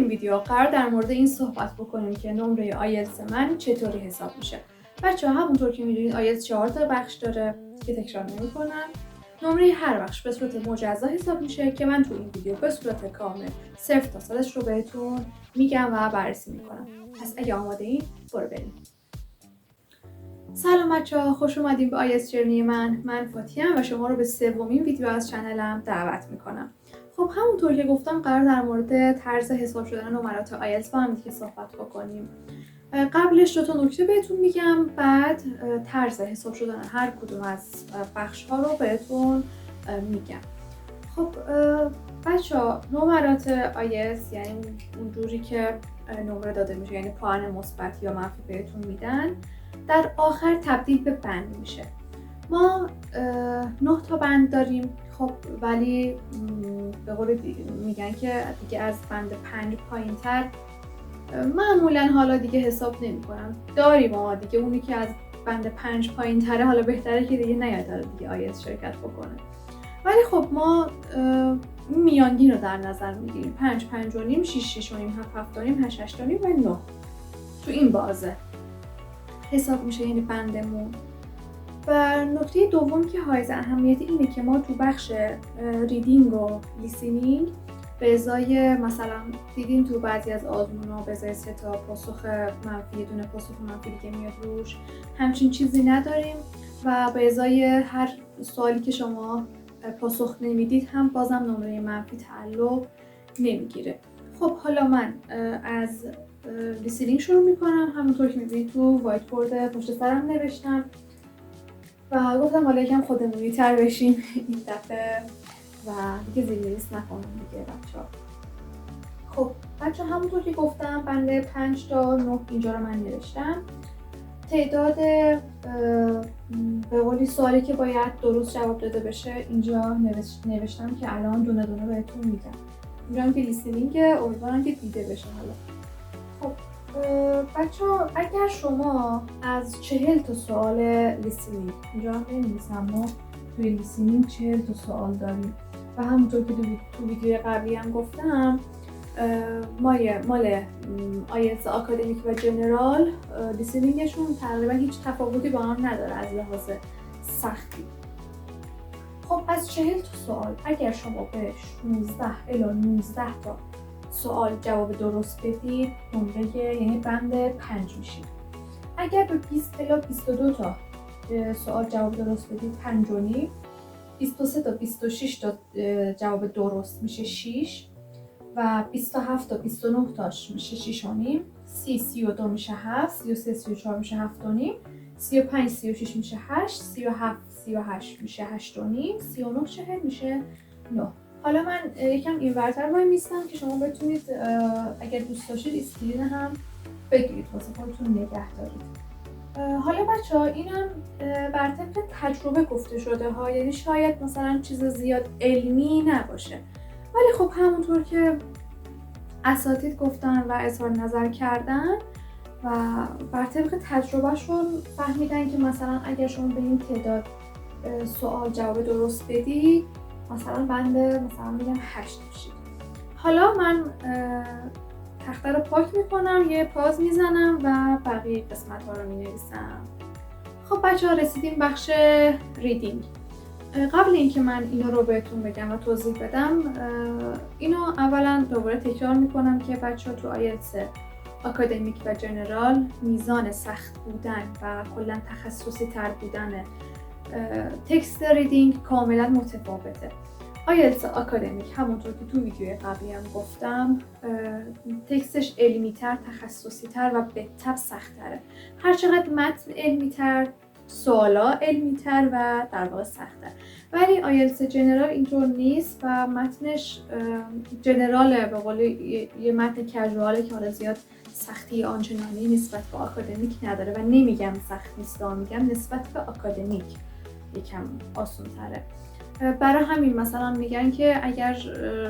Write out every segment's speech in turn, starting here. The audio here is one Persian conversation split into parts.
این ویدیو قرار در مورد این صحبت بکنیم که نمره آیلتس من چطوری حساب میشه. بچه‌ها همونطور که میدونید آیلتس 4 تا بخش داره که تکرار نمی‌کنم. نمره هر بخش به صورت مجزا حساب میشه که من تو این ویدیو به صورت کامل 0 تا سالش رو بهتون میگم و بررسی میکنم. پس اگه آماده این برو بریم. سلام بچه‌ها، خوش اومدین به آیلتس جرنی من فاتیم و شما رو به سومین ویدیو از چنلم دعوت میکنم. خب همونطور که گفتم قرار در مورد طرز حساب شدن نمرات آیلتس با هم دیگه صحبت بکنیم. قبلش 2 تا نکته بهتون میگم، بعد طرز حساب شدن هر کدوم از بخش ها رو بهتون میگم. خب بچه‌ها نمرات آیلتس یعنی اونجوری که نمره داده میشه، یعنی پوان مثبت یا منفی بهتون میدن، در آخر تبدیل به بند میشه. ما 9 تا بند داریم، خب ولی به قول میگن که دیگه از بند 5 پایین تر معمولا حالا دیگه حساب نمی کنم. داریم ما دیگه اونی که از بند 5 پایین تره، حالا بهتره که دیگه نیاد دیگه آیلتس شرکت بکنه. ولی خب ما میانگین رو در نظر میگیریم، 5 5.5 6 6.5 7 7.5 8 8.5 و 9 تو این بازه حساب میشه، یعنی بندمون. و نکته دوم که حائز اهمیت اینه که ما تو بخش ریدینگ و لیسنینگ به ازای مثلا دیدین تو بعضی از آزمون‌ها به ازای 3 تا پاسخ منفی، 1 دونه پاسخ منفی دیگه میاد روش، همچین چیزی نداریم و به ازای هر سوالی که شما پاسخ نمیدید هم بازم نمره منفی تعلق نمیگیره. خب حالا من از لیسنینگ شروع میکنم. همونطور که میبینید تو وایت بورد پشت سرم نوشتم و گفتم حالا یکم خودمونی تر بشیم این دفعه و دیگه زیرنویس نکنم دیگه بچه‌ها. خب بچه‌ها همونطور که گفتم بند 5 تا 9 اینجا رو من نوشتم. تعداد به قولی سوالی که باید درست جواب داده بشه اینجا نوشتم که الان دونه دونه بهتون میگم. اینجا هم که لیسنینگ، امیدوارم که دیده بشه. حالا خب بچه‌ها اگر شما از 40 تا سوال لیسنینگ، اینجا هم بنویسم ما توی لیسنینگ 40 تا سوال داریم و همونطور که تو ویدیو قبلی هم گفتم مال آیلتس آکادمیک و جنرال لیسنینگشون تقریبا هیچ تفاوتی با هم نداره از لحاظ سختی. خب از 40 تا سوال اگر شما به 16 الی 19 تا سوال جواب درست بدید نمره یعنی بند 5 میشید. اگر به 20 الی 22 تا سوال جواب درست بدید 5.5، 23 تا 26 تا جواب درست میشه 6 و 27 تا 29 تاش میشه 6.5، 32 میشه 7، 33 34 میشه 7.5، 35 36 میشه 8، 37 38 میشه 8.5، 39 40 میشه 9. حالا من یکم این ورتر وای میستم که شما بتونید اگر دوست داشتید اسکرین هم بگیرید واسه خودتون نگه دارید. حالا بچه‌ها اینم بر طبق تجربه گفته شده ها، یعنی شاید مثلا چیز زیاد علمی نباشه، ولی خب همونطور که اساتید گفتن و اظهار نظر کردن و بر طبق تجربهشون فهمیدن که مثلا اگر شما به این تعداد سوال جواب درست بدی مثلا بند مثلا میگم 8 میشید. حالا من تخته رو پاک میکنم، یه پاز میزنم و بقیه قسمت ها رو مینویسم. خب بچه ها رسیدیم بخش ریدینگ. قبل اینکه من اینو رو بهتون بگم و توضیح بدم، اینو اولا دوباره تکرار میکنم که بچه ها تو آیلتس آکادمیک و جنرال میزان سخت بودن و کلا تخصصی تر بودن تکست ریدینگ کاملا متفاوته. آیلتس آکادمیک همونطور که تو ویدیوی قبلی هم گفتم تکستش علمی تر، تخصصی تر و به تبع سخت تره. هرچقدر متن علمی تر، سوالا علمی تر و در واقع سخت تر. ولی آیلتس جنرال اینطور نیست و متنش جنراله، به قول یه متن کژواله که حالا زیاد سختی آنچنانی نسبت به آکادمیک نداره و نمیگم سخت نیست، میگم نسبت به آکادمیک یکم آسان تره. برای همین مثلا میگن که اگر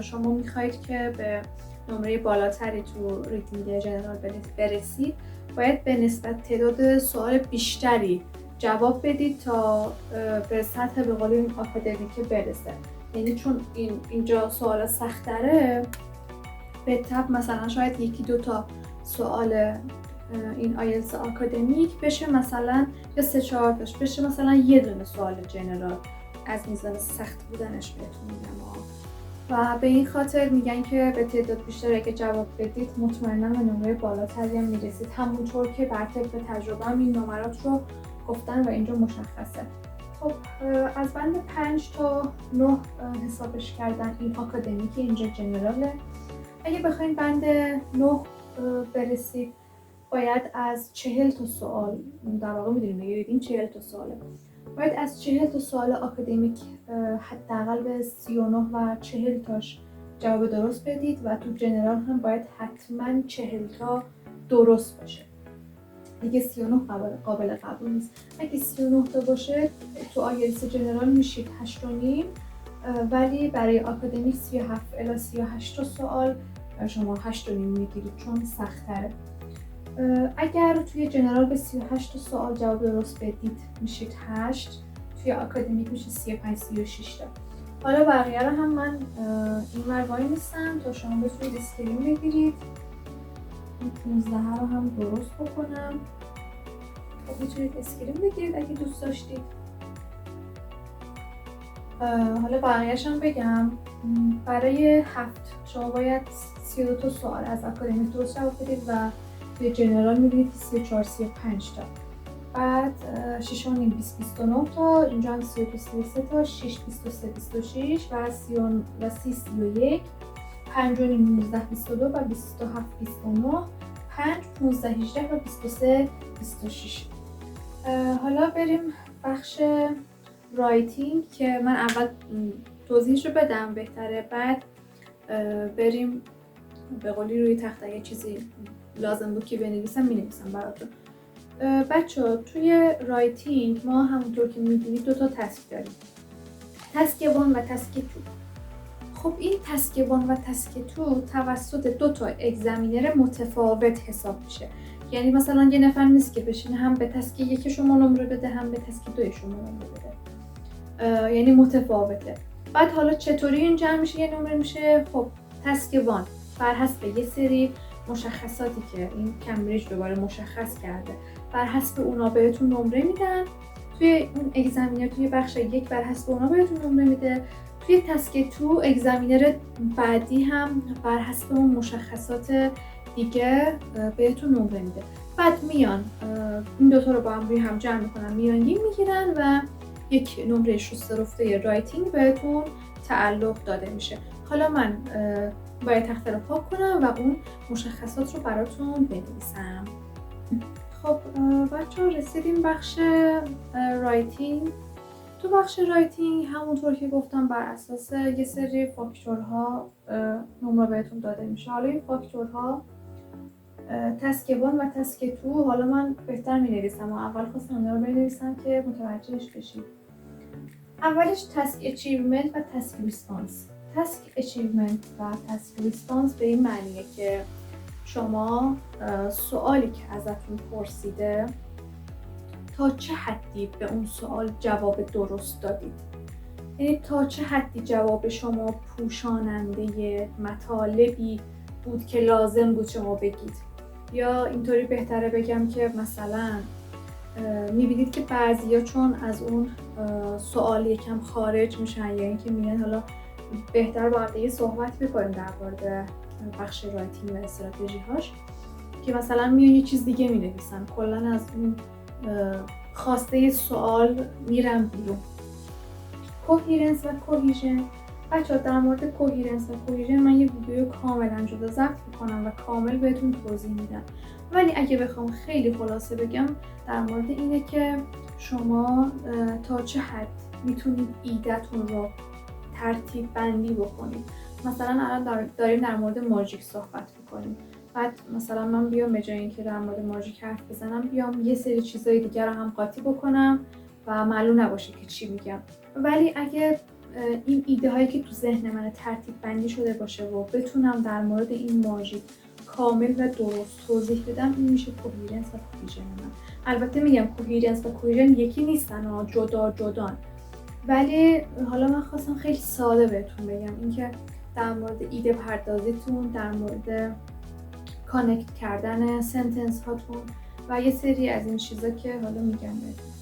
شما میخواید که به نمره بالاتری تو ریدینگ جنرال برسید باید به نسبت تعداد سوال بیشتری جواب بدید تا به سطح به قول این آکادمیک برسه. یعنی چون اینجا سوال سخت‌تره به تب مثلا شاید یکی دو تا سوال این آیلتس آکادمیک بشه مثلا یا 3-4 تاش بشه مثلا یه دونه سوال جنرال از میزان سخت بودنش بهتون میگم. و به این خاطر میگن که به تعداد بیشتر اگه جواب بدید مطمئنا به نمره بالاتری هم میرسید، همونطور که بر طبق تجربه هم این نمرات رو گفتن و اینجا مشخصه. خب از بند 5 تا 9 حسابش کردن، این آکادمیک اینجا جنراله. اگه بخواین بند 9 برسید باید از 40 تا سوال، در واقع میدونیم بگیرید این 40 تا سواله، باید از 40 تا سوال آکادمیک حداقل به 39 و 40 تاش جواب درست بدید و تو جنرال هم باید حتما 40 تا درست باشه. دیگه 39 قابل قبول نیست. اگه 39 تا باشه تو آیلتس جنرال میشید 8.5، ولی برای آکادمیک 37 الی 38 تا سوال شما 8.5 میگیرید چون سخت‌تره. اگر توی جنرال به 38 تا سوال جواب درست بدید میشید 8، توی آکادمیک میشه 35-36 تا. حالا بقیه رو هم من این ور وای نیستم تا شما بتونید اسکرین بگیرید. این 15 رو هم درست بکنم. خب میتونید اسکرین بگیرید اگه دوست داشتید. حالا بقیه‌اش هم بگم. برای 7 شما باید 32 تا سوال از آکادمیک درست جواب بدید و توی جنرال میبینید که 34-35 تا. بعد 6.5 20-29 تا، اینجا هم 32-33 تا، 6-23-26 و 30-31، 5.5 19-22 و 27-29، 5-15-18 و 23-26. حالا بریم بخش رایتینگ که من اول توضیحش رو بدم بهتره، بعد بریم به قولی روی تخته اگه چیزی لازم بود که بنویسم مینویسم براتون. بچه‌ها توی رایتینگ ما همونطور که میدونید 2 تا تسک داریم، تسک 1 و تسک 2. خب این تسک 1 و تسک 2 توسط 2 تا اگزمینر متفاوت حساب میشه. یعنی مثلا یه نفر نیست که بشینه هم به تسک 1 شما نمره بده هم به تسک 2 شما نمره بده، یعنی متفاوته. بعد حالا چطوری این جمع میشه یه نمره میشه؟ خب تسک 1 بر حسب یه سری مشخصاتی که این کمبریج دوباره مشخص کرده، بر حسب اونا بهتون نمره میدن. توی اون اگزمینر توی بخش 1 بر حسب اونا بهتون نمره میده. توی تسک 2 اگزمینر بعدی هم بر حسب اون مشخصات دیگه بهتون نمره میده. بعد میان این دوتا رو با هم روی هم جمع میکنن، میانگین میگیرن و یک نمره شسته رفته رایتینگ بهتون تعلق داده میشه. حالا من باید تخته رو پاک کنم و اون مشخصات رو براتون بنویسم. خب بچه‌ها رسیدیم بخش رایتینگ. تو بخش رایتینگ همونطور که گفتم بر اساس یه سری فاکتورها نمره بهتون داده میشه. حالا این فاکتورها تسک 1 و تسک 2، حالا من بهتر می نویسم و اول خواستم اینا رو بنویسم که متوجهش بشید. اولش تسک اچیومنت و تسک ریسپانس. تسک اچیومنت و تسک ریسپانس به این معنیه که شما سوالی که ازتون پرسیده تا چه حدی به اون سوال جواب درست دادید، یعنی تا چه حدی جواب شما پوشاننده مطالبی بود که لازم بود شما بگید. یا اینطوری بهتره بگم که مثلا میبینید که بعضیا چون از اون سوال یکم خارج میشن یا اینکه میگن حالا بهتر با هم دیگه صحبت میکنیم در مورد بخش رایتینگ و استراتژی هاش، که مثلا میان یه چیز دیگه مینویسن، کلا از اون خواسته سوال میرن بیرون. کوهیرنس و کوهیژن. بچه‌ها در مورد کوهیرنس و کوهیژن من یه ویدیو کاملا جدا ضبط میکنم و کامل بهتون توضیح میدم، ولی اگه بخوام خیلی خلاصه بگم در مورد اینه که شما تا چه حد میتونید ایده‌تون رو ترتیب بندی بکنید. مثلا الان داریم در مورد ماژیک صحبت میکنیم، بعد مثلا من بیام به جای اینکه در مورد ماژیک حرف بزنم بیام یه سری چیزای دیگر رو هم قاطی بکنم و معلوم نباشه که چی میگم. ولی اگه این ایده هایی که تو ذهن من ترتیب بندی شده باشه و بتونم در مورد این ماژیک کامل و درست توضیح بدم، این میشه کوهیرنس و کوهیژن من. البته میگم کوهیرنس و کوهیژن یکی نیستن، جدا جدان، ولی حالا من خواستم خیلی ساده بهتون بگم اینکه در مورد ایده پردازیتون، در مورد کانکت کردن سنتنس هاتون و یه سری از این چیزا که حالا میگم بهتون.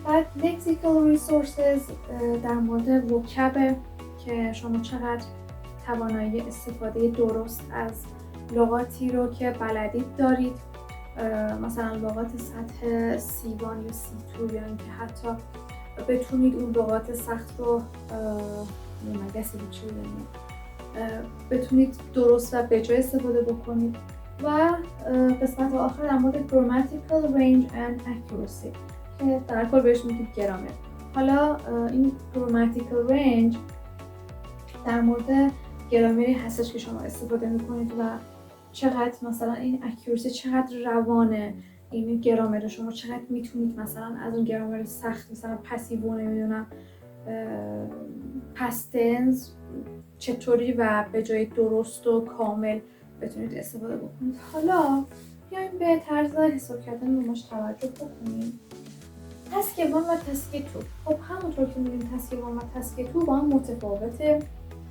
بعد lexical resources در مورد وکب که شما چقدر توانایی استفاده درست از لغاتی رو که بلدید دارید، مثلا لغات سطح C1 یا C2 یا اینکه حتی بتونید اون لغات سخت رو بتونید درست و بجای استفاده بکنید. و قسمت آخر در مورد grammatical range and accuracy که در کل بهش میگید گرامر. حالا این grammatical range در مورد گرامری هستش که شما استفاده میکنید و چقدر مثلا این accuracy چقدر روانه این گرامر شما، چقدر میتونید مثلا از اون گرامر سخت مثلا پسیو نمیدونم past tense چطوری و به جای درست و کامل بتونید استفاده بکنید. حالا بیایم به طرز حساب کردن نماش توجه بکنیم. تسک 1 و تسک 2. خب همونطور که می‌بینید تسک 1 و تسک 2 با هم متفاوته.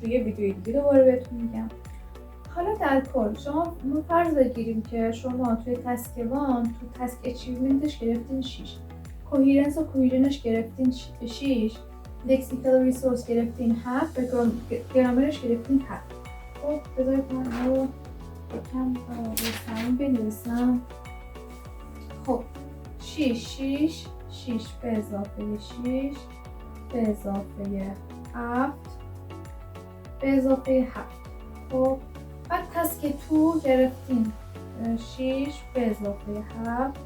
توی ویدیوی دیگه دوباره بهتون میگم. حالا در کل شما فرض بگیریم که شما توی تسک 1 تو تسک اچیومنتش گرفتین 6، کوهیرنس و کوهیژنش گرفتین 6، لکسیکال ریسورس گرفتین 7 و گرامرش گرفتین 7. خب بذارید من رو یکم روشن بنویسم. خب 6 به اضافه 6 به اضافه 7 به اضافه 7. خب بعد تسک 2 گرفتیم 6 به اضافه 7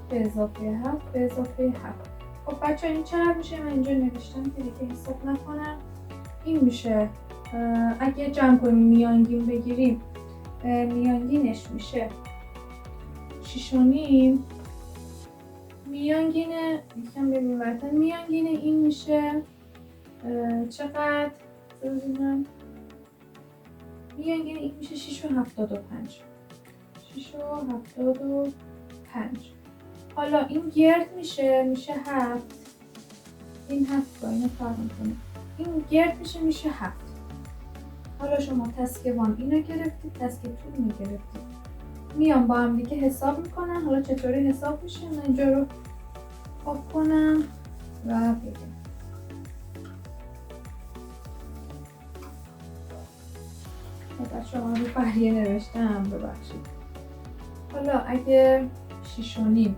به اضافه 7 به اضافه 7. خب بچه این چقدر میشه؟ من اینجا نوشتم که دیگه حساب نکنم. این میشه اگه جمع کنیم میانگین بگیریم میانگینش میشه 6.5. میانگین یکم ببینیم براتون میانگین این میشه چقدر؟ ببینم میانگین این میشه 6.75. 6.75. حالا این گرد میشه 7. این 7 با اینو فرق میکنه. این گرد میشه 7. حالا شما تسک 1 اینو گرفتید، تسک 2 اینو گرفتید. میام با هم دیگه حساب میکنم. حالا چطوری حساب میشه؟ من اینجا رو پاک کنم و بگم. شما رو فریه نوشتم، ببخشید. حالا اگه 6.5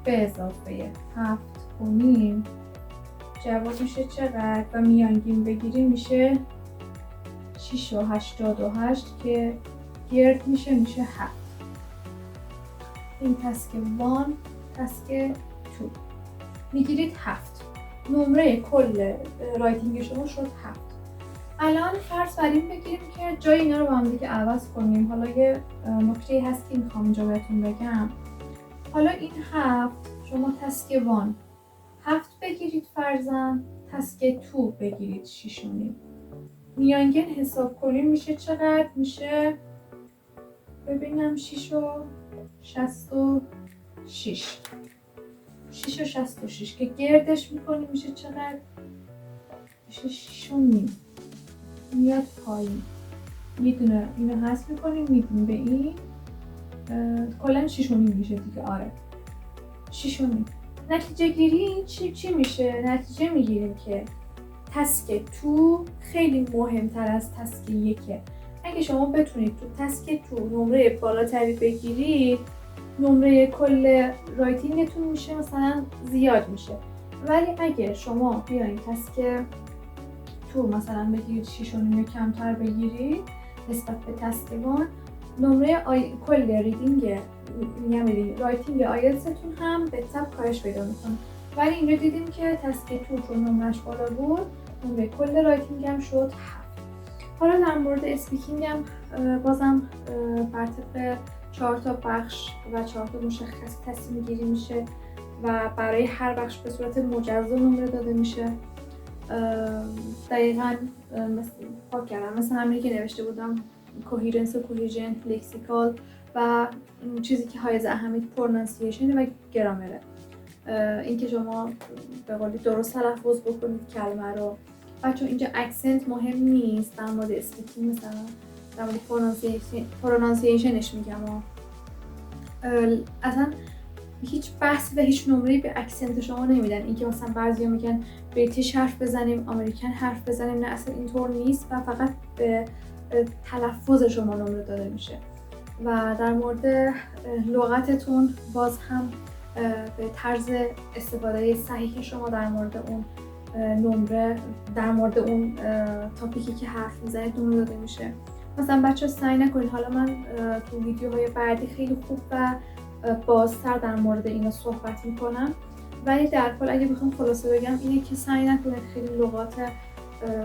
به اضافه 7 کنیم جواب میشه چقدر؟ و میانگین بگیریم میشه 6.88 که گرد میشه 7. این تسک 1 تسک 2 میگیرید 7. نمره کل رایتینگ شما شد 7. الان فرض بر این بگیریم که جای اینا رو با هم دیگه عوض کنیم. حالا یه نکته هست که میخوام اینجا بهتون بگم. حالا این 7 شما تسک 1 7 بگیرید فرضاً، تسک 2 بگیرید 6.5. میانگین حساب کنیم میشه چقدر؟ میشه ببینم 6.66 که گردش میکنیم میشه چقدر؟ میشه 6.5. میاد پایین میدونه اینو حذف میکنیم میدیم به این کلا 6.5 میشه دیگه. آره 6.5. نتیجه گیری چی میشه؟ نتیجه میگیریم که تسک 2 خیلی مهمتر از تسک 1. اگه شما بتونید تو تسک 2 نمره بالاتری بگیرید، نمره کل رایتینگتون میشه مثلا زیاد میشه. ولی اگه شما بیاین تسک 2 مثلا بگیرید 6.5 کمتر بگیرید نسبت به تسک 1، نمره کل ریدینگ رایتینگ آیلتستون هم به تبع کاهش پیدا میکنه. ولی اینجا دیدیم که تسک 2 چون نمرش بالا بود، نمره کل رایتینگ هم شد 7. حالا در مورد اسپیکینگ هم بازم بر طبق 4 تا بخش و 4 تا مشخص تصمیم گیری میشه و برای هر بخش به صورت مجزا نمره داده میشه. دقیقاً پاک کردم مثل همینی که نوشته بودم کوهیرنس و کوهیژن، لکسیکال و چیزی که حائز اهمیت پرونانسیشن و گرامره. اینکه شما به قولی درست تلفظ بکنید کلمه رو بچه اینجا اکسنت مهم نیست، در مورد اسپیکینگ مثلا در مورد پرونانسیشنش میگم. اصلا هیچ بحث و هیچ نمره‌ای به اکسنت شما نمیدن. اینکه مثلا بعضیا میگن بریتیش حرف بزنیم، آمریکن حرف بزنیم، نه اصلا اینطور نیست و فقط به تلفظ شما نمره داده میشه. و در مورد لغتتون باز هم به طرز استفاده صحیح شما در مورد اون نمره، در مورد اون تاپیکی که حرف میزنید نمره داده میشه. مثلا بچه سعی نکنید، حالا من تو ویدیوهای بعدی خیلی خوب و بازتر در مورد اینا صحبت میکنم، ولی در کل اگه بخوام خلاصه بگم اینه که سعی نکنید خیلی لغات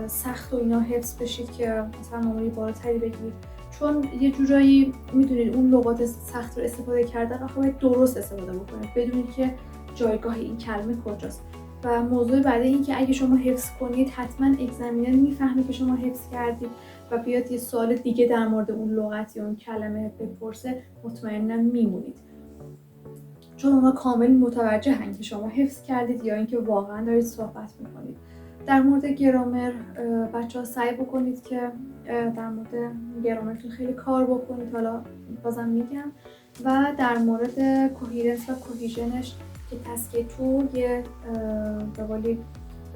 سخت و اینا حفظ بشید که مثلا نمره بالاتری بگیرید، چون یه جورایی میدونید اون لغات سخت رو استفاده کردن آخه باید درست استفاده بکنید، بدونید که جایگاه این کلمه کجاست. و موضوع بعدی این که اگه شما حفظ کنید حتما اگزمینر میفهمه که شما حفظ کردید و بیاد یه سوال دیگه در مورد اون لغت یا اون کلمه بپرسه، مطمئنا میمونید، چون اونا کامل متوجهن که شما حفظ کردید یا اینکه واقعا دارید صحبت میکنید. در مورد گرامر بچه‌ها سعی بکنید که در مورد گرامرتون خیلی کار بکنید، حالا بازم میگم. و در مورد کوهیرنس و کوهیژنش که تسکیه تو یه به قولی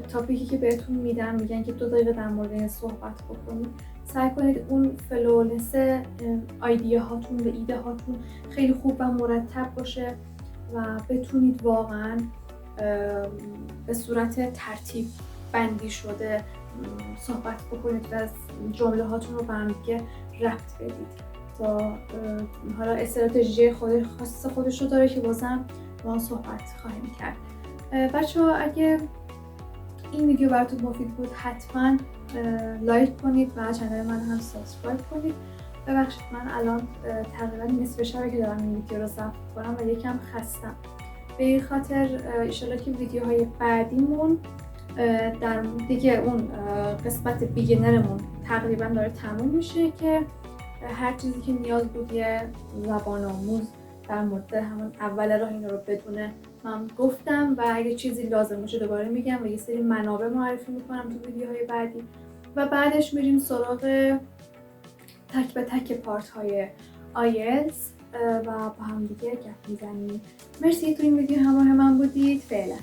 تاپیکی که بهتون میگن که 2 دقیقه در مورد این صحبت بکنید، سعی کنید اون فلولنس ایده هاتون و ایده هاتون خیلی خوب و مرتب باشه و بتونید واقعا به صورت ترتیب بندی شده صحبت بکنید و جمله هاتون رو به هم دیگه ربط بدید. تا حالا استراتژی خاص خودش رو داره که بازم ما صحبت خواهیم کرد. بچه‌ها اگه این ویدیو براتون مفید بود حتما لایک کنید و کانال من هم سابسکرایب کنید. ببخشید من الان تقریبا نصف شبه که دارم این ویدیو رو ضبط کنم و یکم خستم، به این خاطر انشالله که ویدیوهای بعدیمون در دیگه اون قسمت بیگنرمون تقریبا داره تموم میشه که هر چیزی که نیاز بود یه زبان آموز در مورد همون اول راه اینا رو بدونه من گفتم، و اگه چیزی لازم باشه دوباره میگم و یه سری منابع معرفی میکنم تو ویدیوهای بعدی و بعدش میریم سراغ تک به تک پارت های آیلتس و با هم دیگه گپ میزنیم. مرسی تو این ویدیو همراه من بودید. فعلا.